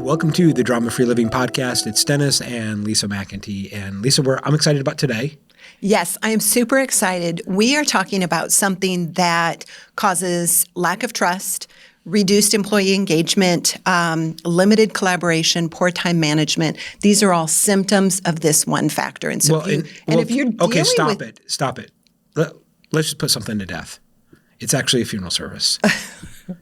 welcome to the Drama-Free Living Podcast. It's Dennis and Lisa McIntee. And Lisa, I'm excited about today. Yes, I am super excited. We are talking about something that causes lack of trust, reduced employee engagement, limited collaboration, poor time management. These are all symptoms of this one factor. And so, if you're dealing Stop it. Let's just put something to death. It's actually a funeral service.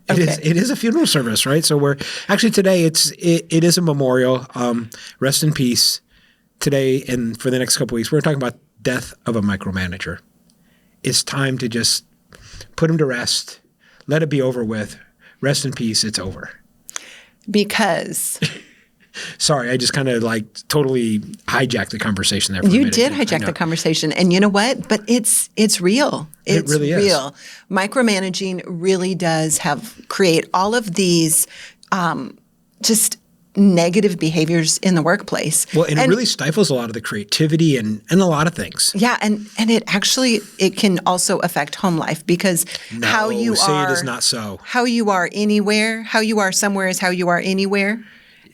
Okay. It is a funeral service, right? So we're actually today. It is a memorial. Rest in peace. Today and for the next couple of weeks, we're talking about death of a micromanager. It's time to just put him to rest. Let it be over with. Rest in peace. It's over. Because. Sorry, I just kind of totally hijacked the conversation there for a minute. You did hijack the conversation. And you know what? But it's real. It really is. Real. Micromanaging really does create all of these just negative behaviors in the workplace. Well, and it really stifles a lot of the creativity and a lot of things. Yeah, and it can also affect home life because how you are. It is not so. How you are anywhere, how you are somewhere is how you are anywhere.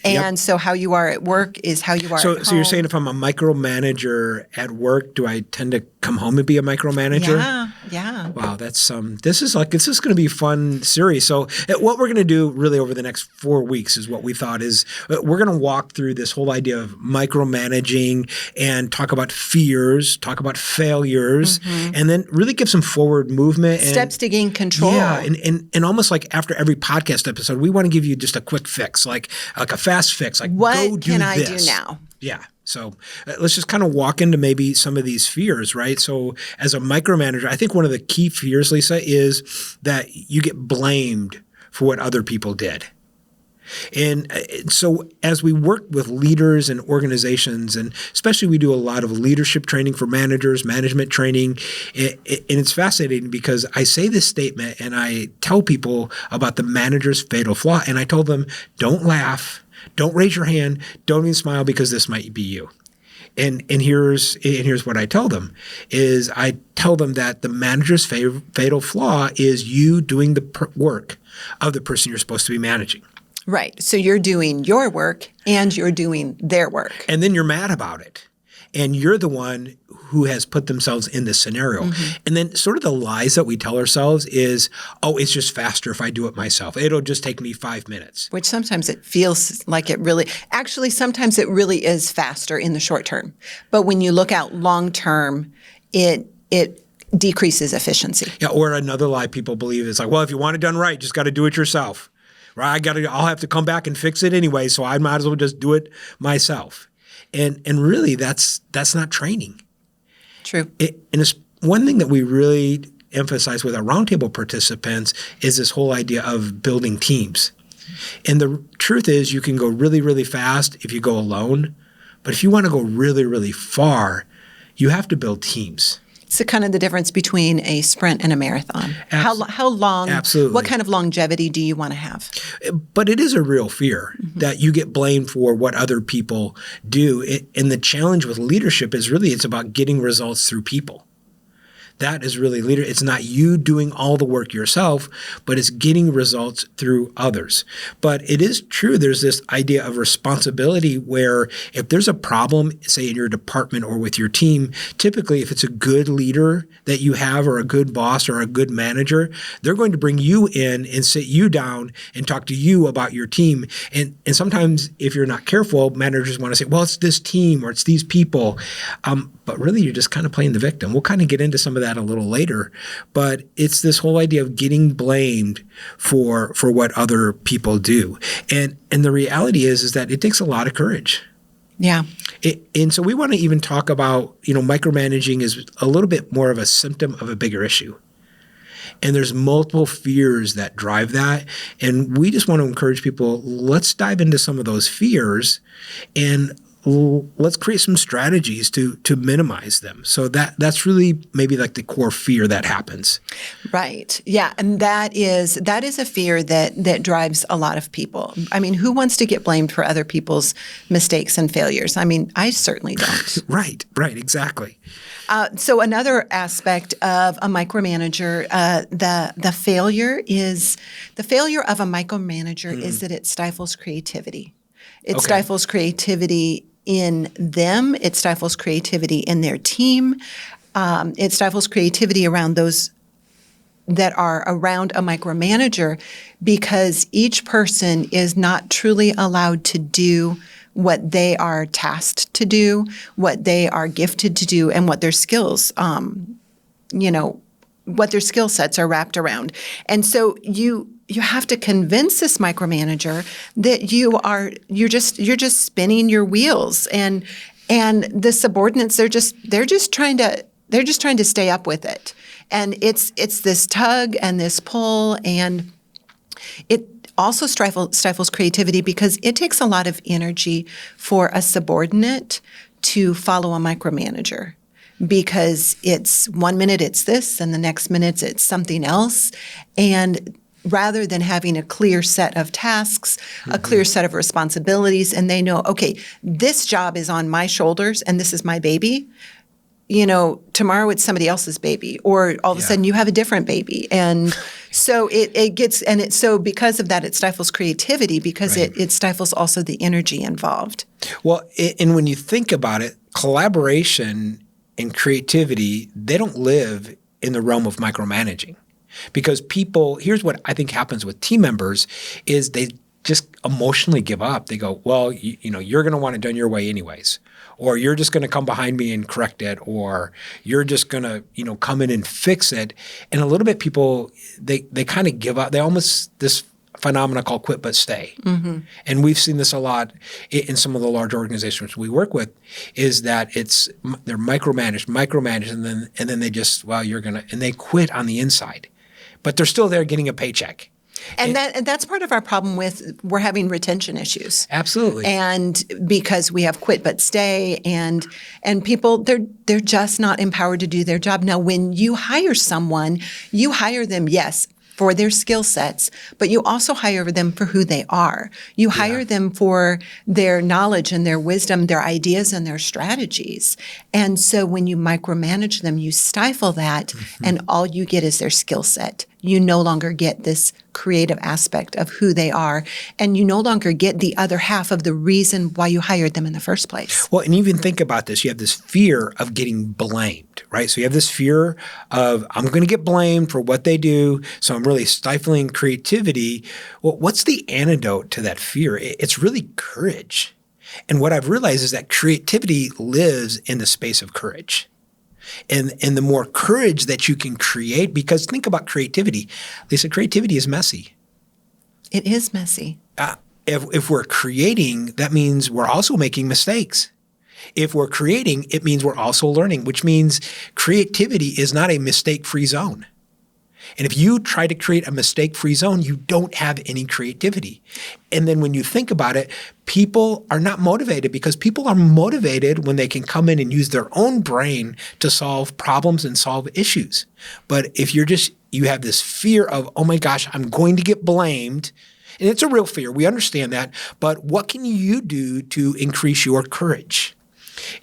And so how you are at work is how you are at home. So you're saying if I'm a micromanager at work, do I tend to come home and be a micromanager? Yeah. Wow, that's this is going to be a fun series. So what we're going to do really over the next 4 weeks is what we thought is we're going to walk through this whole idea of micromanaging and talk about fears, talk about failures, and then really give some forward movement. Steps to gain control. Yeah, and almost like after every podcast episode, we want to give you just a quick fix, like a fast fix. Like, what go do can I this. do now? Yeah. So let's just kind of walk into maybe some of these fears, right? So as a micromanager, I think one of the key fears, Lisa, is that you get blamed for what other people did. And so as we work with leaders and organizations, and especially we do a lot of leadership training for managers, management training, and it's fascinating because I say this statement and I tell people about the manager's fatal flaw, and I told them, don't laugh, don't raise your hand, don't even smile because this might be you. And here's what I tell them is I tell them that the manager's fatal flaw is you doing the work of the person you're supposed to be managing. Right. So you're doing your work and you're doing their work. And then you're mad about it. And you're the one who has put themselves in this scenario. And then sort of the lies that we tell ourselves is, oh, it's just faster if I do it myself. It'll just take me 5 minutes. Which sometimes it feels like sometimes it really is faster in the short term. But when you look out long term, it decreases efficiency. Yeah. Or another lie people believe is like, well, if you want it done right, just got to do it yourself. Right? I'll have to come back and fix it anyway, so I might as well just do it myself. And really, that's not training. True. And it's one thing that we really emphasize with our roundtable participants is this whole idea of building teams. And the truth is you can go really, really fast if you go alone. But if you want to go really, really far, you have to build teams. It's kind of the difference between a sprint and a marathon. How long? Absolutely. What kind of longevity do you want to have? But it is a real fear that you get blamed for what other people do. And the challenge with leadership is really it's about getting results through people. That is really leader. It's not you doing all the work yourself, but it's getting results through others. But it is true. There's this idea of responsibility where if there's a problem, say in your department or with your team, typically if it's a good leader that you have or a good boss or a good manager, they're going to bring you in and sit you down and talk to you about your team. And sometimes if you're not careful, managers want to say, well, it's this team or it's these people. But really you're just kind of playing the victim. We'll kind of get into some of that a little later, but it's this whole idea of getting blamed for what other people do. And the reality is that it takes a lot of courage. Yeah. And so we want to even talk about, micromanaging is a little bit more of a symptom of a bigger issue. And there's multiple fears that drive that. And we just want to encourage people, let's dive into some of those fears and let's create some strategies to minimize them. So that's really maybe like the core fear that happens. Right. Yeah. And that is a fear that drives a lot of people. I mean, who wants to get blamed for other people's mistakes and failures? I mean, I certainly don't. Right. Exactly. So another aspect of a micromanager, the failure of a micromanager is that it stifles creativity. It stifles creativity in them. It stifles creativity in their team. It stifles creativity around those that are around a micromanager, because each person is not truly allowed to do what they are tasked to do, what they are gifted to do, and what their skills, what their skill sets are wrapped around. And so you have to convince this micromanager that you're just spinning your wheels, and the subordinates, they're just trying to stay up with it. And it's this tug and this pull, and it also stifles creativity because it takes a lot of energy for a subordinate to follow a micromanager, because it's 1 minute it's this and the next minute it's something else. And rather than having a clear set of tasks, a clear set of responsibilities, and they know, okay, this job is on my shoulders and this is my baby. Tomorrow it's somebody else's baby, or all of a sudden you have a different baby. And so so because of that, it stifles creativity, because it stifles also the energy involved. Well, and when you think about it, collaboration and creativity, they don't live in the realm of micromanaging, because here's what I think happens with team members is they just emotionally give up. They go, well, you're going to want it done your way anyways. Or you're just going to come behind me and correct it, or you're just going to, come in and fix it. And a little bit people, they kind of give up. They almost, this phenomena called quit but stay. Mm-hmm. And we've seen this a lot in some of the large organizations we work with, is that they're micromanaged, and then they just, and they quit on the inside. But they're still there getting a paycheck. And that's part of our problem we're having retention issues. Absolutely. And because we have quit but stay, and people, they're just not empowered to do their job. Now, when you hire someone, you hire them, yes, for their skill sets, but you also hire them for who they are. You hire them for their knowledge and their wisdom, their ideas and their strategies. And so when you micromanage them, you stifle that, and all you get is their skill set. You no longer get this creative aspect of who they are, and you no longer get the other half of the reason why you hired them in the first place. Well, and even think about this. You have this fear of getting blamed, right? So you have this fear of, I'm going to get blamed for what they do, so I'm really stifling creativity. Well, what's the antidote to that fear? It's really courage. And what I've realized is that creativity lives in the space of courage. And the more courage that you can create, because think about creativity. Lisa, creativity is messy. It is messy. If we're creating, that means we're also making mistakes. If we're creating, it means we're also learning, which means creativity is not a mistake-free zone. And if you try to create a mistake-free zone, you don't have any creativity. And then when you think about it, people are not motivated, because people are motivated when they can come in and use their own brain to solve problems and solve issues. But if you have this fear of, oh my gosh, I'm going to get blamed, and it's a real fear, we understand that, but what can you do to increase your courage?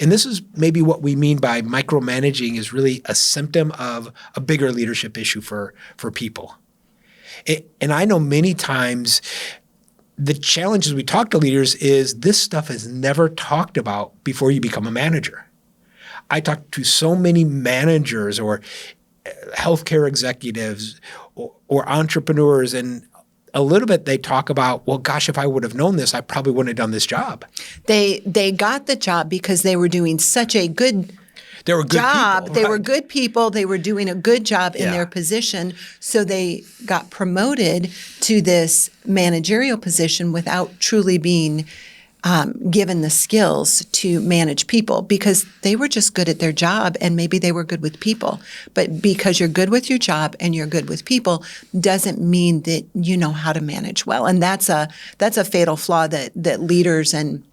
And this is maybe what we mean by micromanaging is really a symptom of a bigger leadership issue for people. And I know many times the challenge as we talk to leaders is this stuff is never talked about before you become a manager. I talk to so many managers or healthcare executives or entrepreneurs, and a little bit they talk about, well, gosh, if I would have known this, I probably wouldn't have done this job. They got the job because they were doing such a good job. People, they were good people. They were doing a good job in their position. So they got promoted to this managerial position without truly being given the skills to manage people, because they were just good at their job, and maybe they were good with people. But because you're good with your job and you're good with people doesn't mean that you know how to manage well. And that's a fatal flaw that leaders and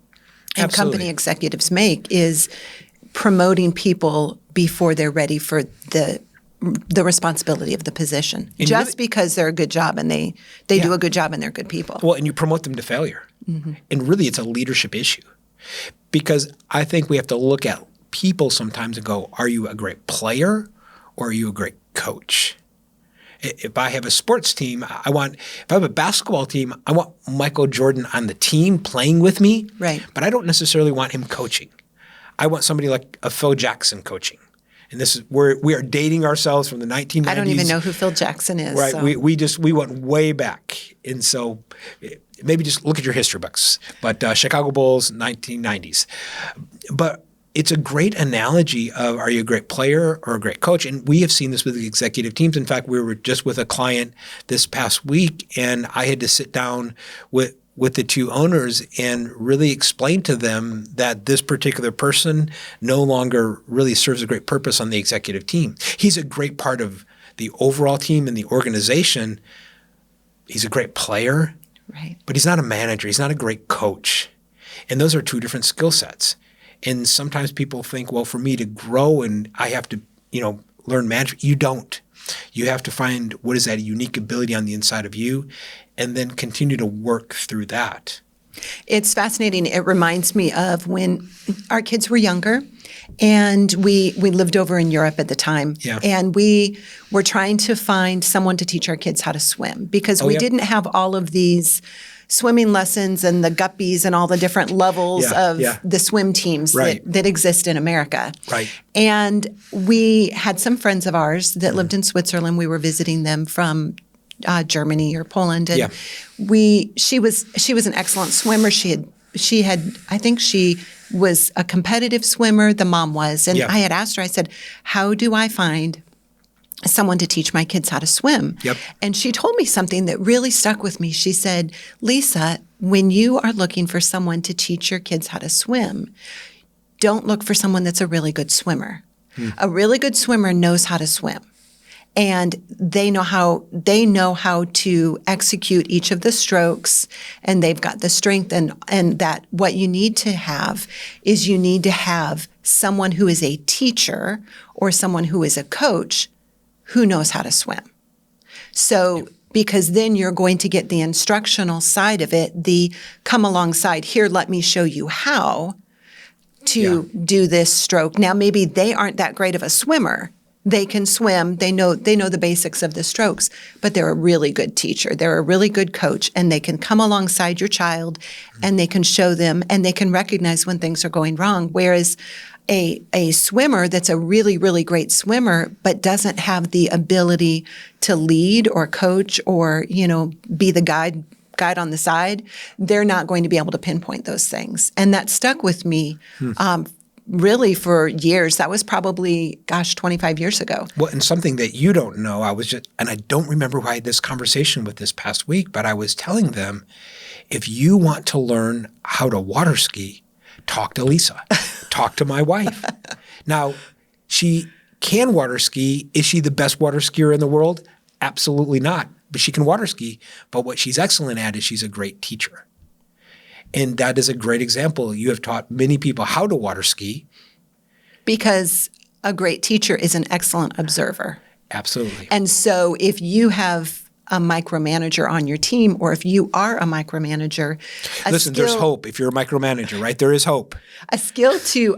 company executives make, is promoting people before they're ready for the responsibility of the position, and just because they're a good job and they do a good job and they're good people. Well, and you promote them to failure. Mm-hmm. And really it's a leadership issue, because I think we have to look at people sometimes and go, are you a great player or are you a great coach? If I have a sports team, if I have a basketball team, I want Michael Jordan on the team playing with me. Right. But I don't necessarily want him coaching. I want somebody like a Phil Jackson coaching. And this is where we are dating ourselves from the 1990s. I don't even know who Phil Jackson is. Right. So. We went way back. And so maybe just look at your history books. But Chicago Bulls, 1990s. But it's a great analogy of, are you a great player or a great coach? And we have seen this with the executive teams. In fact, we were just with a client this past week, and I had to sit down with the two owners and really explain to them that this particular person no longer really serves a great purpose on the executive team. He's a great part of the overall team and the organization. He's a great player, right, but he's not a manager. He's not a great coach. And those are two different skill sets. And sometimes people think, well, for me to grow and I have to, learn management. You don't. You have to find what is that unique ability on the inside of you and then continue to work through that. It's fascinating. It reminds me of when our kids were younger and we lived over in Europe at the time. Yeah. And we were trying to find someone to teach our kids how to swim because we didn't have all of these swimming lessons and the guppies and all the different levels of the swim teams that exist in America. Right. And we had some friends of ours that lived in Switzerland. We were visiting them from Germany or Poland. And she was an excellent swimmer. She had I think she was a competitive swimmer, the mom was. And I had asked her, I said, how do I find someone to teach my kids how to swim? Yep. And she told me something that really stuck with me. She said, Lisa, when you are looking for someone to teach your kids how to swim, don't look for someone that's a really good swimmer. A really good swimmer knows how to swim. And they know how to execute each of the strokes, and they've got the strength and that what you need to have is you need to have someone who is a teacher or someone who is a coach who knows how to swim. So because then you're going to get the instructional side of it, the come alongside, here, let me show you how to do this stroke. Now, maybe they aren't that great of a swimmer. They can swim. They know the basics of the strokes, but they're a really good teacher. They're a really good coach, and they can come alongside your child and they can show them and they can recognize when things are going wrong. Whereas a swimmer that's a really, really great swimmer but doesn't have the ability to lead or coach or, be the guide on the side, they're not going to be able to pinpoint those things. And that stuck with me really for years. That was probably, 25 years ago. Well, and something that you don't know, and I don't remember who I had this conversation with this past week, but I was telling them, if you want to learn how to water ski, talk to Lisa. Talk to my wife. Now, she can water ski. Is she the best water skier in the world? Absolutely not. But she can water ski. But what she's excellent at is she's a great teacher. And that is a great example. You have taught many people how to water ski. Because a great teacher is an excellent observer. Absolutely. And so if you have a micromanager on your team, or if you are a micromanager, there's hope. If you're a micromanager, right? There is hope. A skill to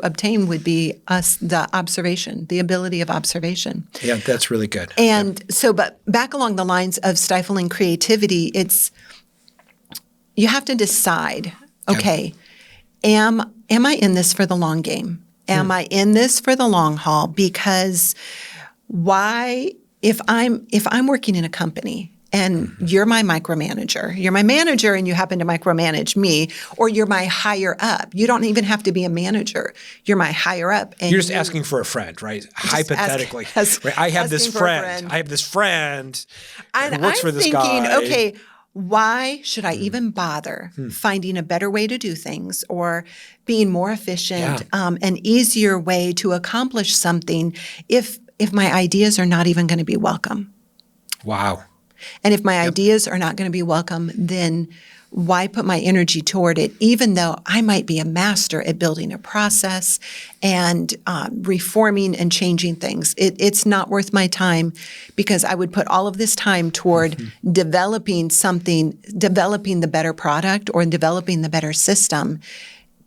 obtain would be the observation, the ability of observation. Yeah, that's really good. And but back along the lines of stifling creativity, you have to decide, okay, am I in this for the long game? Am I in this for the long haul? Because if I'm working in a company and you're my micromanager, you're my manager and you happen to micromanage me, or you're my higher up. You don't even have to be a manager. You're my higher up. And you're just asking for a friend, right? Hypothetically. I have this friend. I have this friend who works for this guy. Okay, why should I even bother finding a better way to do things or being more efficient, an easier way to accomplish something if my ideas are not even going to be welcome? Wow. And if my ideas are not going to be welcome, then why put my energy toward it, even though I might be a master at building a process and reforming and changing things? It's not worth my time because I would put all of this time toward developing the better product or developing the better system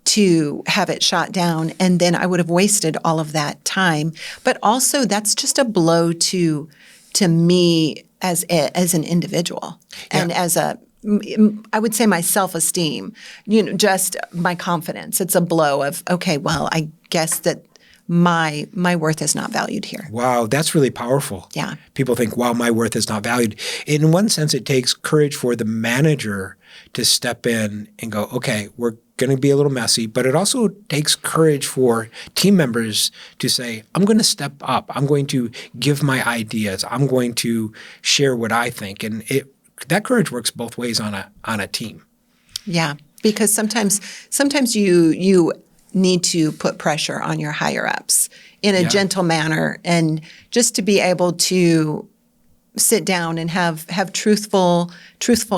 to have it shot down, and then I would have wasted all of that time. But also, that's just a blow to me as an individual and as I would say my self-esteem, just my confidence. It's a blow of, okay, well, I guess that my worth is not valued here. Wow, that's really powerful. Yeah. People think, wow, my worth is not valued. In one sense, it takes courage for the manager to step in and go, okay, we're going to be a little messy, but it also takes courage for team members to say, I'm going to step up. I'm going to give my ideas. I'm going to share what I think. And that courage works both ways on a team. Yeah, because sometimes you need to put pressure on your higher ups in a gentle manner, and just to be able to sit down and have truthful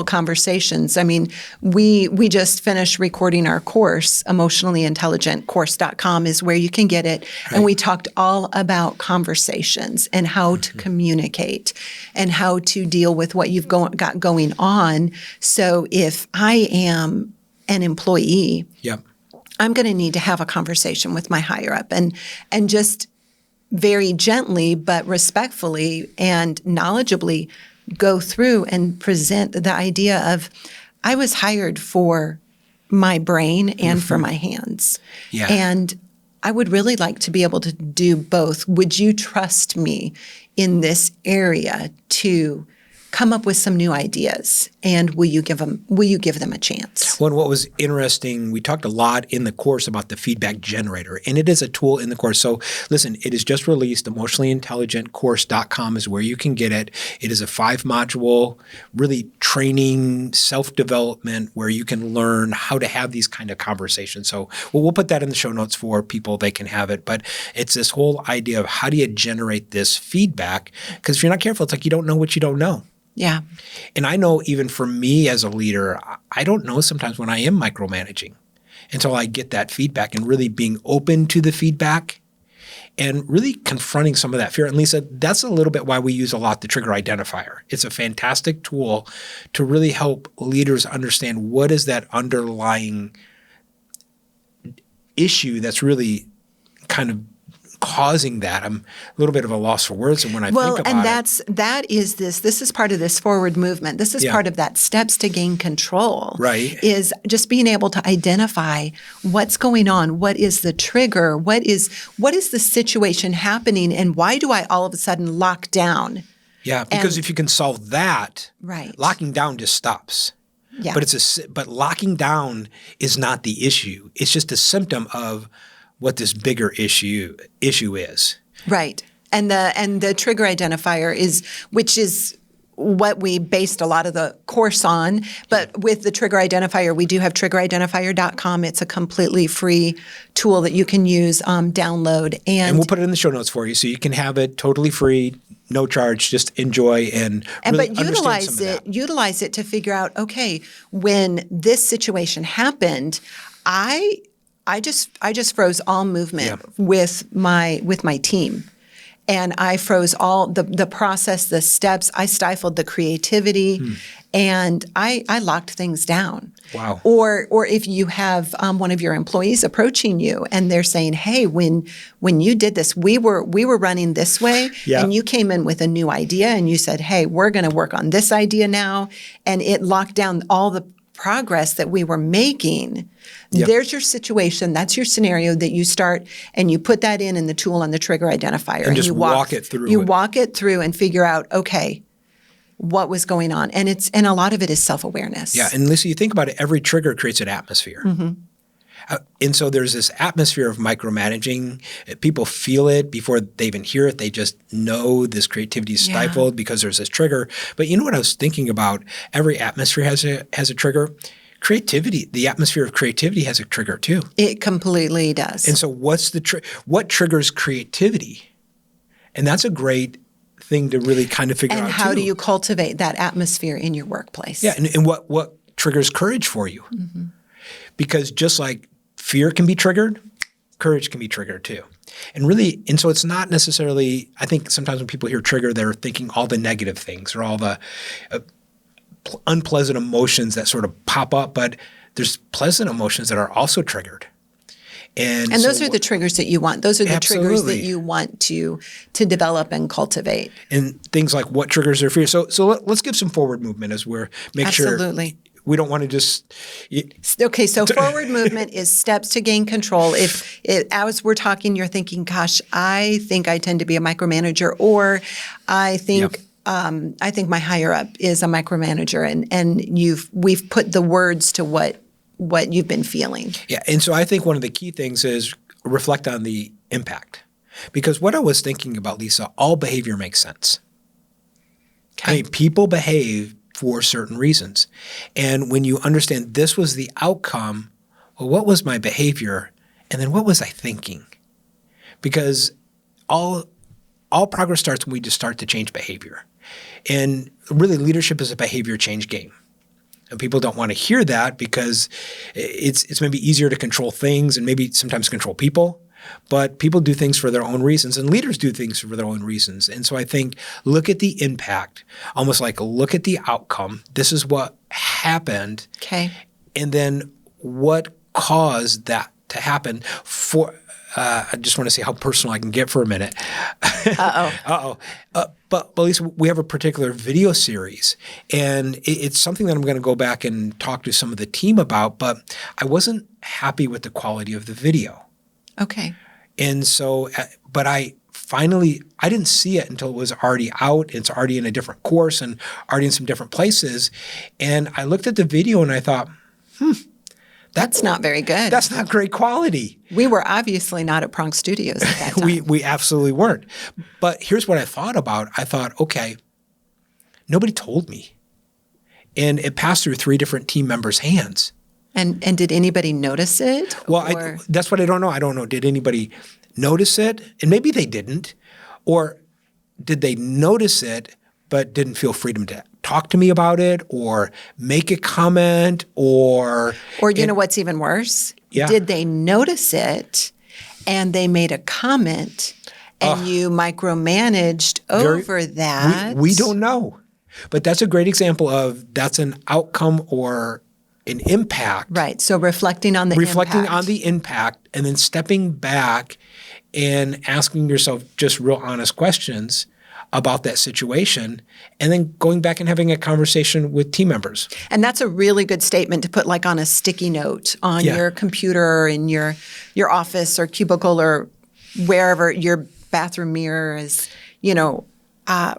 conversations. I mean, we just finished recording our course, emotionallyintelligentcourse.com is where you can get it. Right. And we talked all about conversations and how to communicate and how to deal with what you've got going on. So if I am an employee, I'm going to need to have a conversation with my higher up and just very gently but respectfully and knowledgeably go through and present the idea of, I was hired for my brain and for my hands. Yeah. And I would really like to be able to do both. Would you trust me in this area to come up with some new ideas, and will you give them a chance? Well, and what was interesting, we talked a lot in the course about the feedback generator, and it is a tool in the course. So listen, it is just released. Emotionallyintelligentcourse.com is where you can get it. It is a 5-module, really training, self-development, where you can learn how to have these kind of conversations. So we'll put that in the show notes for people. They can have it. But it's this whole idea of how do you generate this feedback? Because if you're not careful, it's like you don't know what you don't know. Yeah. And I know even for me as a leader, I don't know sometimes when I am micromanaging until I get that feedback, and really being open to the feedback and really confronting some of that fear. And Lisa, that's a little bit why we use a lot the Trigger Identifier. It's a fantastic tool to really help leaders understand what is that underlying issue that's really kind of causing that. I'm a little bit of a loss for words. And when I think about this is part of this forward movement. This is part of that steps to gain control. Right. Is just being able to identify what's going on. What is the trigger? What is the situation happening? And why do I all of a sudden lock down? Yeah. Because if you can solve that, locking down just stops. Yeah. But locking down is not the issue. It's just a symptom of what this bigger issue is. Right. And the trigger identifier which is what we based a lot of the course on. But with the trigger identifier, we do have triggeridentifier.com. It's a completely free tool that you can use, download. And we'll put it in the show notes for you so you can have it totally free, no charge, just enjoy and really utilize it. Utilize it to figure out, okay, when this situation happened, I just froze all movement with my team. And I froze all the process, the steps. I stifled the creativity, and I locked things down. Wow. Or if you have one of your employees approaching you and they're saying, "Hey, when you did this, we were running this way, and you came in with a new idea, and you said, "Hey, we're going to work on this idea now," and it locked down all the progress that we were making. There's your situation. That's your scenario that you start, and you put that in the tool on the trigger identifier. And just walk it through. You walk it through and figure out, okay, what was going on. And a lot of it is self-awareness. Yeah. And Lisa, you think about it, every trigger creates an atmosphere. And so there's this atmosphere of micromanaging. People feel it before they even hear it. They just know this creativity is stifled because there's this trigger. But you know what I was thinking about? Every atmosphere has a trigger. Creativity, the atmosphere of creativity has a trigger too. It completely does. And so what triggers creativity? And that's a great thing to really kind of figure out too. And how do you cultivate that atmosphere in your workplace? Yeah, and what triggers courage for you? Because just like fear can be triggered, courage can be triggered too. And so it's not necessarily, I think sometimes when people hear trigger, they're thinking all the negative things or all the unpleasant emotions that sort of pop up, but there's pleasant emotions that are also triggered. And those are the triggers that you want. Those are the triggers that you want to develop and cultivate. And things like what triggers are fear. So let's give some forward movement as we're make Absolutely. sure we don't want to just. Okay, so forward movement is steps to gain control. If as we're talking, you're thinking, "Gosh, I think I tend to be a micromanager," or I think. I think my higher up is a micromanager, and we've put the words to what you've been feeling. Yeah, and so I think one of the key things is reflect on the impact, because what I was thinking about, Lisa, all behavior makes sense. Okay. I mean, people behave for certain reasons, and when you understand this was the outcome, well, what was my behavior, and then what was I thinking? Because all progress starts when we just start to change behavior. And really, leadership is a behavior change game. And people don't want to hear that because it's maybe easier to control things and maybe sometimes control people. But people do things for their own reasons, and leaders do things for their own reasons. And so I think look at the impact, almost like look at the outcome. This is what happened. Okay. And then what caused that to happen for I just want to see how personal I can get for a minute. But Lisa, we have a particular video series, and it's something that I'm going to go back and talk to some of the team about, but I wasn't happy with the quality of the video. Okay. And so, but I didn't see it until it was already out. It's already in a different course and already in some different places. And I looked at the video and I thought, that's not very good. That's not great quality. We were obviously not at Prong Studios at that time. We absolutely weren't. But here's what I thought about. I thought, okay, nobody told me. And it passed through 3 different team members' hands. And did anybody notice it? Well, that's what I don't know. I don't know. Did anybody notice it? And maybe they didn't. Or did they notice it but didn't feel freedom to talk to me about it or make a comment or you know what's even worse? Yeah. Did they notice it and they made a comment and you micromanaged over that? We don't know. But that's a great example of that's an outcome or an impact. Right. So reflecting on the impact and then stepping back and asking yourself just real honest questions about that situation, and then going back and having a conversation with team members. And that's a really good statement to put like on a sticky note on your computer or in your office or cubicle or wherever your bathroom mirror is,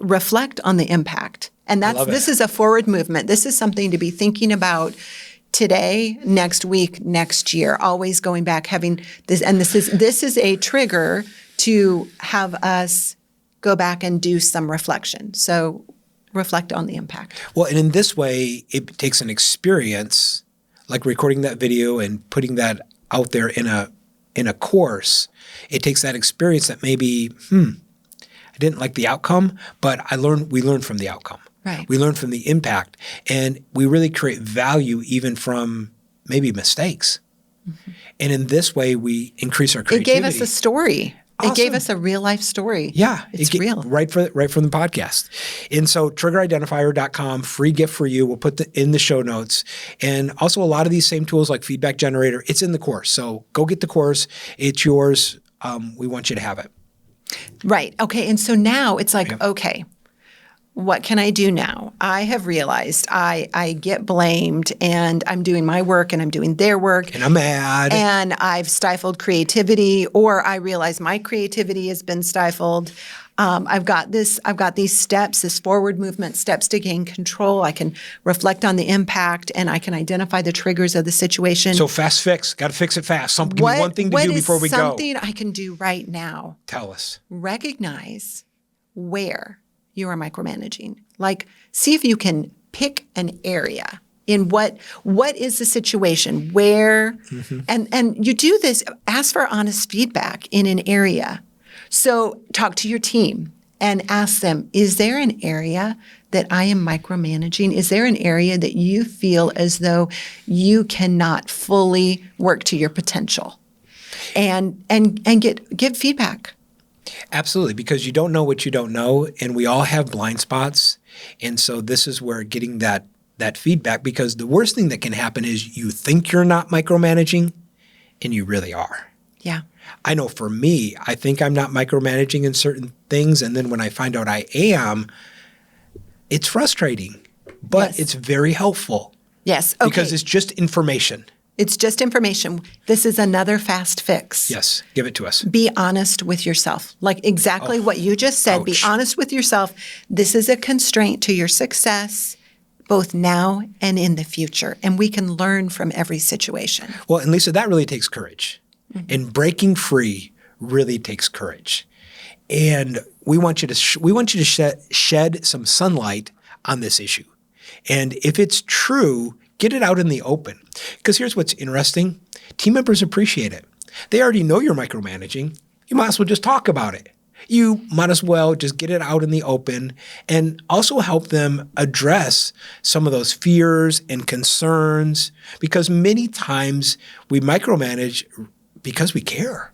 reflect on the impact. And this is a forward movement. This is something to be thinking about today, next week, next year, always going back, having this. And this is a trigger to have us go back and do some reflection. So reflect on the impact. Well, and in this way, it takes an experience, like recording that video and putting that out there in a course. It takes that experience that maybe, I didn't like the outcome, but we learned from the outcome. Right. We learn from the impact, and we really create value even from maybe mistakes. Mm-hmm. And in this way, we increase our creativity. It gave us a story. Awesome. It gave us a real life story. Yeah. It's real. Right from the podcast. And so triggeridentifier.com, free gift for you. We'll put in the show notes. And also a lot of these same tools like Feedback Generator, it's in the course. So go get the course. It's yours. We want you to have it. Right. Okay. And so now it's like, okay, what can I do now? I have realized I get blamed and I'm doing my work and I'm doing their work. And I'm mad. And I've stifled creativity, or I realize my creativity has been stifled. I've got these steps, this forward movement, steps to gain control. I can reflect on the impact and I can identify the triggers of the situation. So fast fix. Got to fix it fast. Give me one thing to do before we go. What is something I can do right now? Tell us. Recognize where you are micromanaging. Like, see if you can pick an area in what is the situation, where, and you do this, ask for honest feedback in an area. So talk to your team and ask them, is there an area that I am micromanaging? Is there an area that you feel as though you cannot fully work to your potential? And get feedback. Absolutely, because you don't know what you don't know, and we all have blind spots. And so this is where getting that feedback, because the worst thing that can happen is you think you're not micromanaging, and you really are. Yeah. I know for me, I think I'm not micromanaging in certain things. And then when I find out I am, it's frustrating, but Yes. it's very helpful. Yes. Okay. Because it's just information. It's just information. This is another fast fix. Yes. Give it to us. Be honest with yourself. Like exactly what you just said. Be Ouch. honest with yourself. This is a constraint to your success, both now and in the future. And we can learn from every situation. Well, and Lisa, that really takes courage. And breaking free really takes courage. And we want you to shed some sunlight on this issue. And if it's true, get it out in the open. Because here's what's interesting. Team members appreciate it. They already know you're micromanaging. You might as well just talk about it. You might as well just get it out in the open and also help them address some of those fears and concerns. Because many times we micromanage because we care.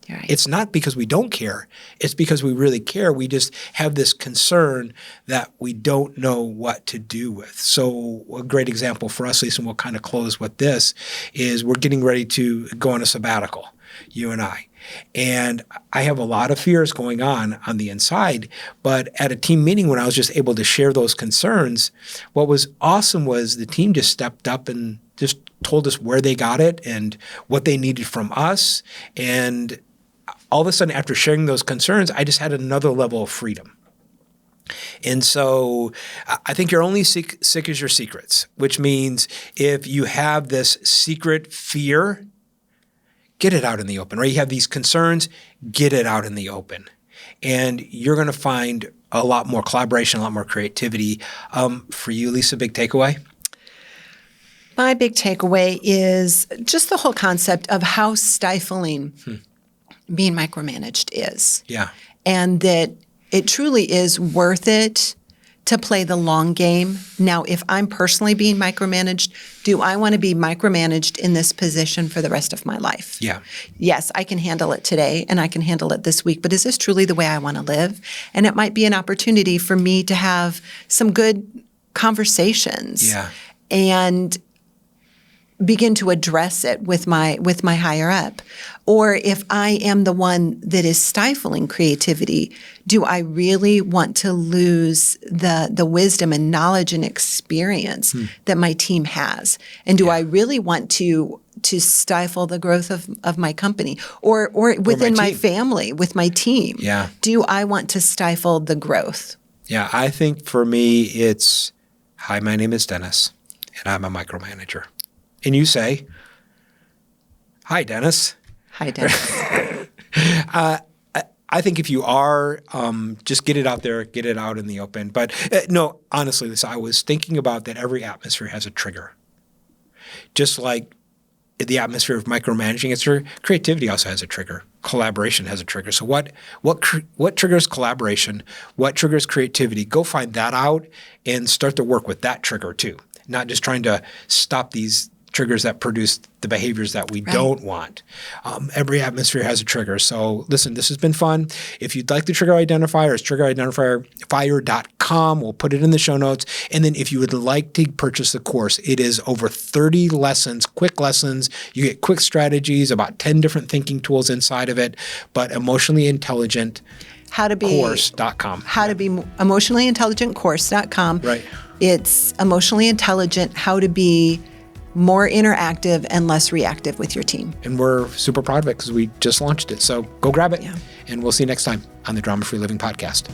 Right. It's not because we don't care. It's because we really care. We just have this concern that we don't know what to do with. So a great example for us, Lisa, and we'll kind of close with this, is we're getting ready to go on a sabbatical, you and I. And I have a lot of fears going on the inside. But at a team meeting, when I was just able to share those concerns, what was awesome was the team just stepped up and just told us where they got it and what they needed from us. And all of a sudden, after sharing those concerns, I just had another level of freedom. And so I think you're only sick as your secrets, which means if you have this secret fear, get it out in the open, right? You have these concerns, get it out in the open. And you're going to find a lot more collaboration, a lot more creativity. For you, Lisa, big takeaway? My big takeaway is just the whole concept of how stifling being micromanaged is. Yeah. And that it truly is worth it to play the long game. Now, if I'm personally being micromanaged, do I want to be micromanaged in this position for the rest of my life? Yeah. Yes, I can handle it today and I can handle it this week, but is this truly the way I want to live? And it might be an opportunity for me to have some good conversations. Yeah. And begin to address it with my higher up. Or if I am the one that is stifling creativity, do I really want to lose the wisdom and knowledge and experience that my team has? And do I really want to stifle the growth of my company or within my family, with my team? Yeah. Do I want to stifle the growth? Yeah, I think for me it's, hi, my name is Dennis, and I'm a micromanager. And you say, hi, Dennis. Hi, Dennis. I think if you are, just get it out there, get it out in the open. But no, honestly, Lisa, I was thinking about that every atmosphere has a trigger. Just like the atmosphere of micromanaging, it's creativity also has a trigger. Collaboration has a trigger. So what triggers collaboration? What triggers creativity? Go find that out and start to work with that trigger too. Not just trying to stop these triggers that produce the behaviors that we don't want. Every atmosphere has a trigger. So listen, this has been fun. If you'd like the Trigger Identifier, it's triggeridentifier.com. We'll put it in the show notes. And then if you would like to purchase the course, it is over 30 lessons, quick lessons. You get quick strategies, about 10 different thinking tools inside of it, but emotionally intelligent course.com. How to be emotionally intelligent course.com. Right. It's emotionally intelligent, how to be more interactive and less reactive with your team. And we're super proud of it because we just launched it. So go grab it. Yeah. And we'll see you next time on the Drama Free Living Podcast.